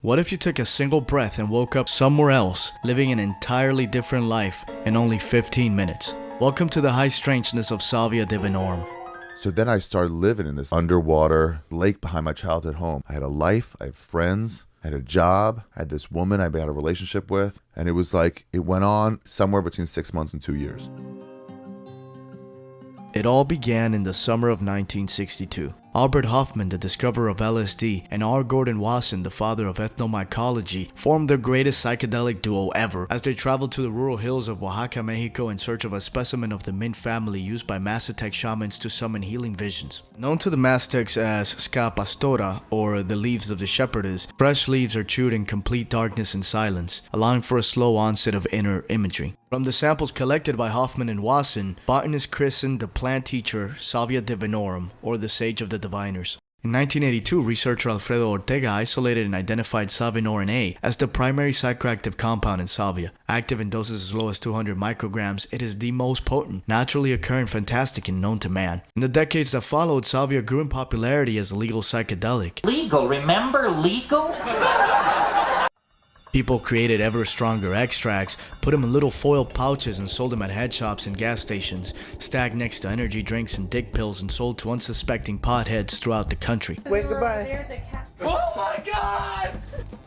What if you took a single breath and woke up somewhere else, living an entirely different life in only 15 minutes? Welcome to the high strangeness of Salvia Divinorum. So then I started living in this underwater lake behind my childhood home. I had a life, I had friends, I had a job, I had this woman I had a relationship with, and it was like it went on somewhere between 6 months and 2 years. It all began in the summer of 1962. Albert Hofmann, the discoverer of LSD, and R. Gordon Wasson, the father of ethnomycology, formed the greatest psychedelic duo ever as they traveled to the rural hills of Oaxaca, Mexico in search of a specimen of the mint family used by Mazatec shamans to summon healing visions. Known to the Maztecs as Ska Pastora, or the leaves of the shepherdess, fresh leaves are chewed in complete darkness and silence, allowing for a slow onset of inner imagery. From the samples collected by Hofmann and Wasson, botanists christened the plant teacher Salvia Divinorum, or the Sage of the Diviners. In 1982, researcher Alfredo Ortega isolated and identified salvinorin A as the primary psychoactive compound in salvia. Active in doses as low as 200 micrograms, it is the most potent, naturally occurring fantastic and known to man. In the decades that followed, salvia grew in popularity as a legal psychedelic. Legal, remember legal? People created ever stronger extracts, put them in little foil pouches and sold them at head shops and gas stations, stacked next to energy drinks and dick pills and sold to unsuspecting potheads throughout the country. Wait, goodbye. Oh my god!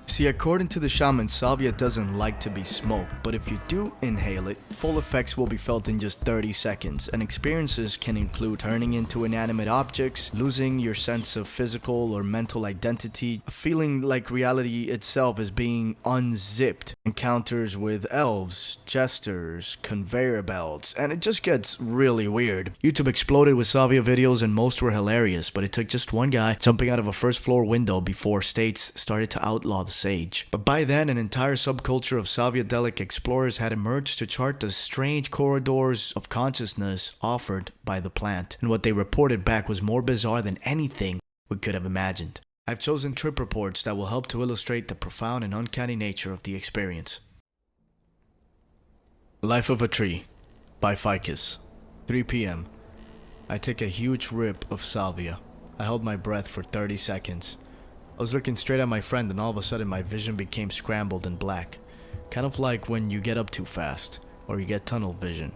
See, according to the shaman, salvia doesn't like to be smoked, but if you do inhale it, full effects will be felt in just 30 seconds, and experiences can include turning into inanimate objects, losing your sense of physical or mental identity, feeling like reality itself is being unzipped, encounters with elves, jesters, conveyor belts, and it just gets really weird. YouTube exploded with salvia videos and most were hilarious, but it took just one guy jumping out of a first floor window before states started to outlaw the sage. But by then, an entire subculture of salviadelic explorers had emerged to chart the strange corridors of consciousness offered by the plant, and what they reported back was more bizarre than anything we could have imagined. I've chosen trip reports that will help to illustrate the profound and uncanny nature of the experience. Life of a Tree by Ficus. 3 p.m. I take a huge rip of salvia. I held my breath for 30 seconds. I was looking straight at my friend and all of a sudden my vision became scrambled and black. Kind of like when you get up too fast, or you get tunnel vision.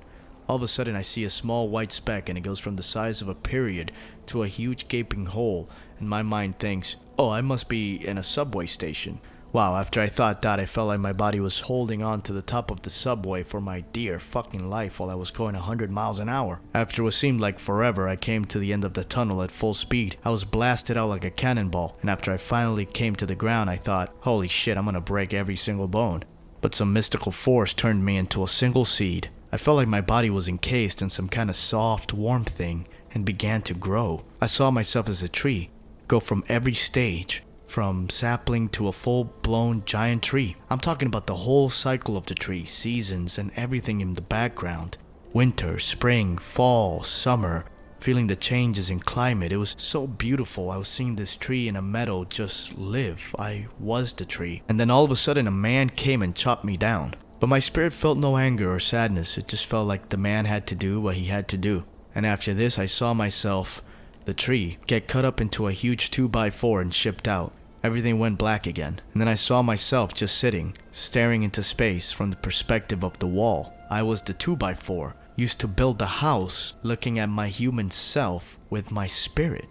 All of a sudden I see a small white speck and it goes from the size of a period to a huge gaping hole, and my mind thinks, oh, I must be in a subway station. Wow, after I thought that, I felt like my body was holding on to the top of the subway for my dear fucking life while I was going 100 miles an hour. After what seemed like forever, I came to the end of the tunnel at full speed. I was blasted out like a cannonball, and after I finally came to the ground, I thought, holy shit, I'm gonna break every single bone. But some mystical force turned me into a single seed. I felt like my body was encased in some kind of soft, warm thing, and began to grow. I saw myself as a tree, go from every stage. From sapling to a full-blown giant tree. I'm talking about the whole cycle of the tree, seasons, and everything in the background. Winter, spring, fall, summer, feeling the changes in climate. It was so beautiful. I was seeing this tree in a meadow just live. I was the tree. And then all of a sudden a man came and chopped me down. But my spirit felt no anger or sadness. It just felt like the man had to do what he had to do. And after this I saw myself, the tree, get cut up into a huge 2x4 and shipped out. Everything went black again, and then I saw myself just sitting, staring into space from the perspective of the wall. I was the 2x4, used to build the house, looking at my human self with my spirit.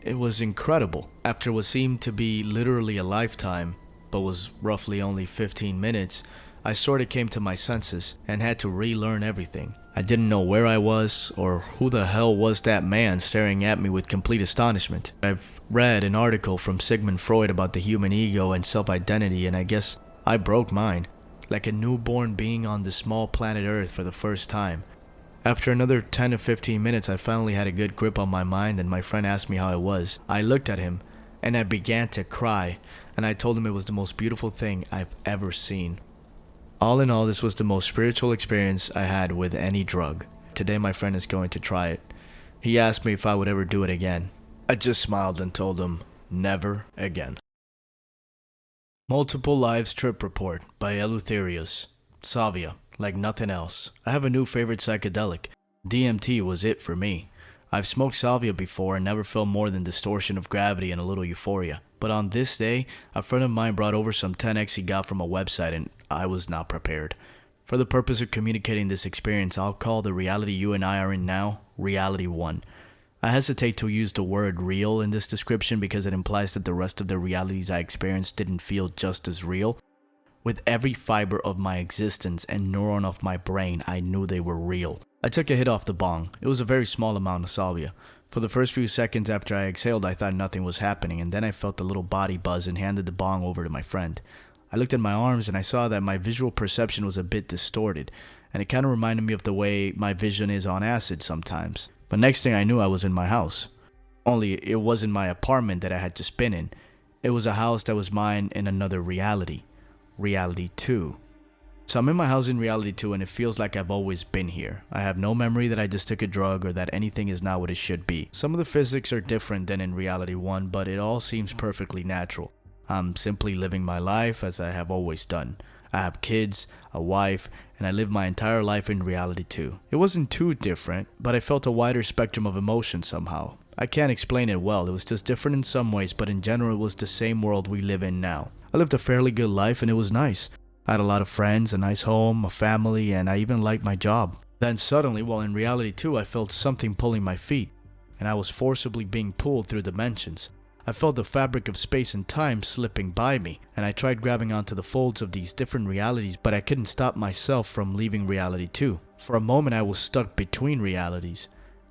It was incredible. After what seemed to be literally a lifetime, but was roughly only 15 minutes, I sort of came to my senses and had to relearn everything. I didn't know where I was or who the hell was that man staring at me with complete astonishment. I've read an article from Sigmund Freud about the human ego and self-identity, and I guess I broke mine, like a newborn being on the small planet Earth for the first time. After another 10 to 15 minutes, I finally had a good grip on my mind and my friend asked me how I was. I looked at him and I began to cry, and I told him it was the most beautiful thing I've ever seen. All in all, this was the most spiritual experience I had with any drug. Today my friend is going to try it. He asked me if I would ever do it again. I just smiled and told him, never again. Multiple Lives Trip Report by Eleutherius. Salvia, like nothing else. I have a new favorite psychedelic. DMT was it for me. I've smoked salvia before and never felt more than distortion of gravity and a little euphoria. But on this day, a friend of mine brought over some 10x he got from a website and I was not prepared. For the purpose of communicating this experience, I'll call the reality you and I are in now, Reality 1. I hesitate to use the word real in this description because it implies that the rest of the realities I experienced didn't feel just as real. With every fiber of my existence and neuron of my brain, I knew they were real. I took a hit off the bong. It was a very small amount of salvia. For the first few seconds after I exhaled, I thought nothing was happening, and then I felt a little body buzz and handed the bong over to my friend. I looked at my arms and I saw that my visual perception was a bit distorted, and it kind of reminded me of the way my vision is on acid sometimes. But next thing I knew, I was in my house. Only it wasn't my apartment that I had just been in. It was a house that was mine in another reality. Reality 2. So I'm in my house in Reality 2 and it feels like I've always been here. I have no memory that I just took a drug or that anything is not what it should be. Some of the physics are different than in Reality 1, but it all seems perfectly natural. I'm simply living my life as I have always done. I have kids, a wife, and I live my entire life in Reality 2. It wasn't too different, but I felt a wider spectrum of emotion somehow. I can't explain it well, it was just different in some ways, but in general it was the same world we live in now. I lived a fairly good life and it was nice. I had a lot of friends, a nice home, a family, and I even liked my job. Then suddenly, while in Reality 2, I felt something pulling my feet, and I was forcibly being pulled through dimensions. I felt the fabric of space and time slipping by me, and I tried grabbing onto the folds of these different realities, but I couldn't stop myself from leaving Reality 2. For a moment, I was stuck between realities.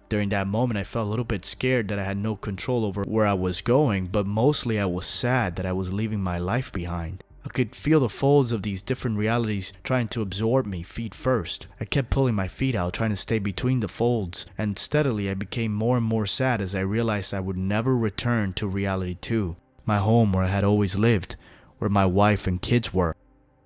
During that moment, I felt a little bit scared that I had no control over where I was going, but mostly I was sad that I was leaving my life behind. I could feel the folds of these different realities trying to absorb me feet first. I kept pulling my feet out, trying to stay between the folds, and steadily I became more and more sad as I realized I would never return to Reality 2, my home where I had always lived, where my wife and kids were.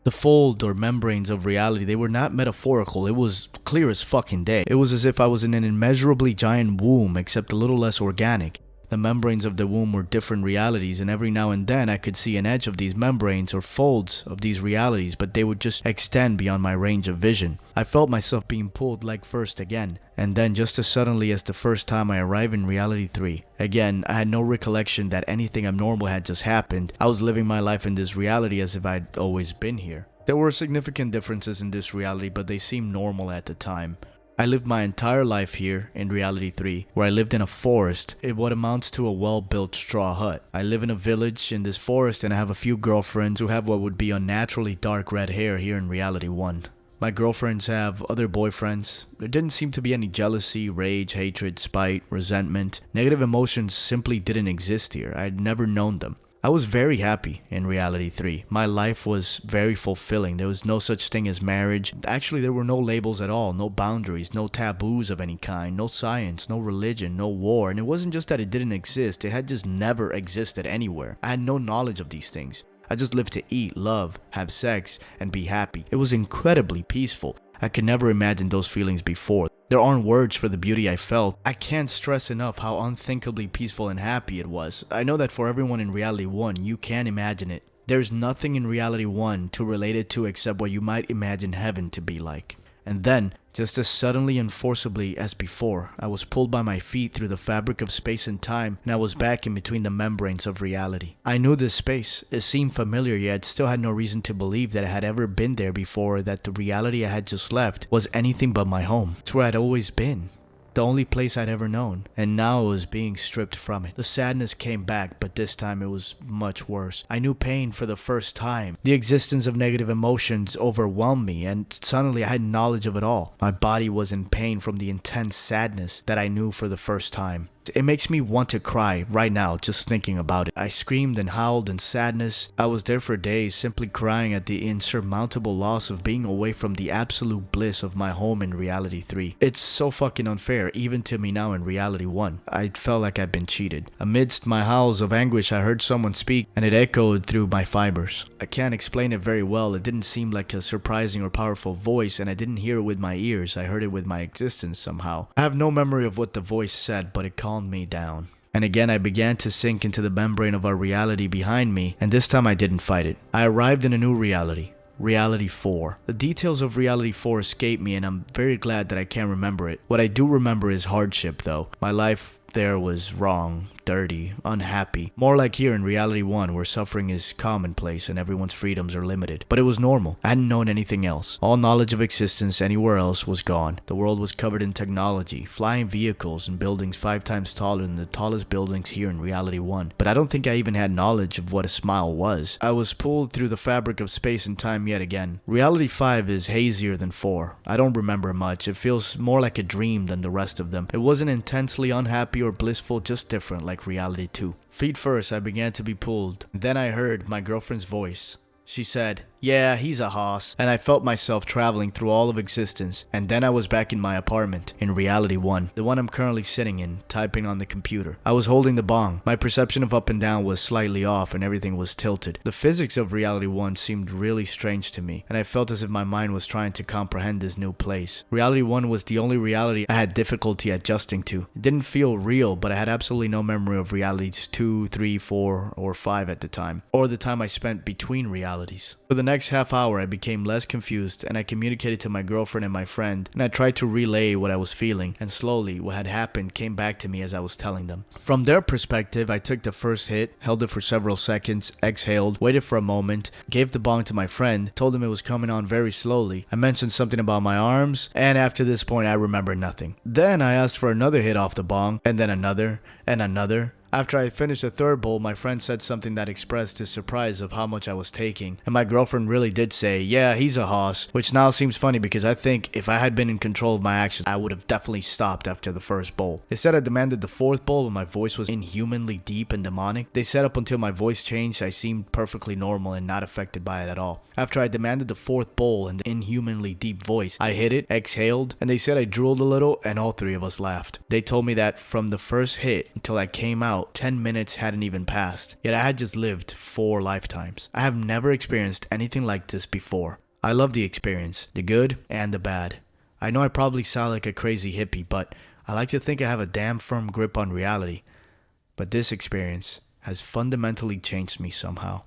The fold or membranes of reality, they were not metaphorical, it was clear as fucking day. It was as if I was in an immeasurably giant womb, except a little less organic. The membranes of the womb were different realities, and every now and then I could see an edge of these membranes or folds of these realities, but they would just extend beyond my range of vision. I felt myself being pulled leg first again, and then just as suddenly as the first time I arrived in Reality 3. Again, I had no recollection that anything abnormal had just happened. I was living my life in this reality as if I'd always been here. There were significant differences in this reality, but they seemed normal at the time. I lived my entire life here in Reality 3, where I lived in a forest in what amounts to a well-built straw hut. I live in a village in this forest and I have a few girlfriends who have what would be unnaturally dark red hair here in Reality 1. My girlfriends have other boyfriends. There didn't seem to be any jealousy, rage, hatred, spite, resentment. Negative emotions simply didn't exist here. I had never known them. I was very happy in Reality 3. My life was very fulfilling. There was no such thing as marriage. Actually, there were no labels at all, no boundaries, no taboos of any kind, no science, no religion, no war. And it wasn't just that it didn't exist, it had just never existed anywhere. I had no knowledge of these things. I just lived to eat, love, have sex, and be happy. It was incredibly peaceful. I could never imagine those feelings before. There aren't words for the beauty I felt. I can't stress enough how unthinkably peaceful and happy it was. I know that for everyone in Reality 1, you can imagine it. There's nothing in Reality 1 to relate it to except what you might imagine heaven to be like. And then, just as suddenly and forcibly as before, I was pulled by my feet through the fabric of space and time, and I was back in between the membranes of reality. I knew this space. It seemed familiar, yet still had no reason to believe that I had ever been there before, or that the reality I had just left was anything but my home. It's where I'd always been. The only place I'd ever known, and now I was being stripped from it. The sadness came back, but this time it was much worse. I knew pain for the first time. The existence of negative emotions overwhelmed me, and suddenly I had knowledge of it all. My body was in pain from the intense sadness that I knew for the first time. It makes me want to cry right now just thinking about it. I screamed and howled in sadness. I was there for days simply crying at the insurmountable loss of being away from the absolute bliss of my home in Reality 3. It's so fucking unfair, even to me now in Reality 1. I felt like I'd been cheated. Amidst my howls of anguish, I heard someone speak, and it echoed through my fibers. I can't explain it very well. It didn't seem like a surprising or powerful voice, and I didn't hear it with my ears. I heard it with my existence somehow. I have no memory of what the voice said, but it calmed me down. And again I began to sink into the membrane of our reality behind me, and this time I didn't fight it. I arrived in a new reality. Reality 4. The details of Reality 4 escape me, and I'm very glad that I can't remember it. What I do remember is hardship, though. My life there was wrong, dirty, unhappy. More like here in Reality 1, where suffering is commonplace and everyone's freedoms are limited. But it was normal. I hadn't known anything else. All knowledge of existence anywhere else was gone. The world was covered in technology, flying vehicles, and buildings 5 times taller than the tallest buildings here in Reality 1. But I don't think I even had knowledge of what a smile was. I was pulled through the fabric of space and time yet again. Reality 5 is hazier than 4. I don't remember much. It feels more like a dream than the rest of them. It wasn't intensely unhappy or blissful, just different like Reality 2. Feet first, I began to be pulled. Then I heard my girlfriend's voice. She said, "Yeah, he's a hoss," and I felt myself traveling through all of existence, and then I was back in my apartment, in Reality 1, the one I'm currently sitting in, typing on the computer. I was holding the bong. My perception of up and down was slightly off, and everything was tilted. The physics of Reality 1 seemed really strange to me, and I felt as if my mind was trying to comprehend this new place. Reality 1 was the only reality I had difficulty adjusting to. It didn't feel real, but I had absolutely no memory of realities 2, 3, 4, or 5 at the time, or the time I spent between realities. For the next half hour, I became less confused, and I communicated to my girlfriend and my friend, and I tried to relay what I was feeling, and slowly, what had happened came back to me as I was telling them. From their perspective, I took the first hit, held it for several seconds, exhaled, waited for a moment, gave the bong to my friend, told him it was coming on very slowly. I mentioned something about my arms, and after this point, I remember nothing. Then I asked for another hit off the bong, and then another, and another. After I finished the third bowl, my friend said something that expressed his surprise of how much I was taking, and my girlfriend really did say, "Yeah, he's a hoss," which now seems funny because I think if I had been in control of my actions, I would have definitely stopped after the first bowl. They said I demanded the fourth bowl when my voice was inhumanly deep and demonic. They said up until my voice changed, I seemed perfectly normal and not affected by it at all. After I demanded the fourth bowl in the inhumanly deep voice, I hit it, exhaled, and they said I drooled a little, and all 3 of us laughed. They told me that from the first hit until I came out, 10 minutes hadn't even passed, yet I had just lived 4 lifetimes. I have never experienced anything like this before. I love the experience, the good and the bad. I know I probably sound like a crazy hippie, but I like to think I have a damn firm grip on reality. But this experience has fundamentally changed me somehow.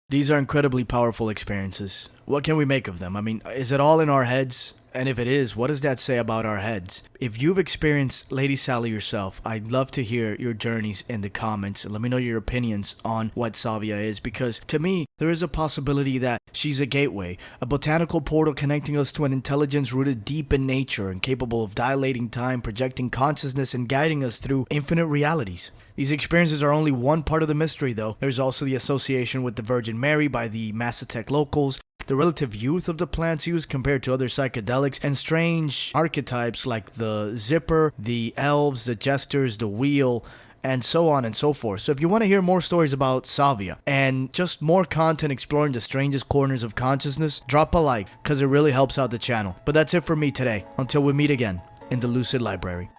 These are incredibly powerful experiences. What can we make of them? I mean, is it all in our heads? And if it is, what does that say about our heads? If you've experienced Lady Sally yourself, I'd love to hear your journeys in the comments and let me know your opinions on what Salvia is, because to me, there is a possibility that she's a gateway, a botanical portal connecting us to an intelligence rooted deep in nature and capable of dilating time, projecting consciousness, and guiding us through infinite realities. These experiences are only one part of the mystery, though. There's also the association with the Virgin Mary by the Mazatec locals, the relative youth of the plants used compared to other psychedelics, and strange archetypes like the zipper, the elves, the jesters, the wheel, and so on and so forth. So if you want to hear more stories about Salvia and just more content exploring the strangest corners of consciousness, drop a like because it really helps out the channel. But that's it for me today. Until we meet again in the Lucid Library.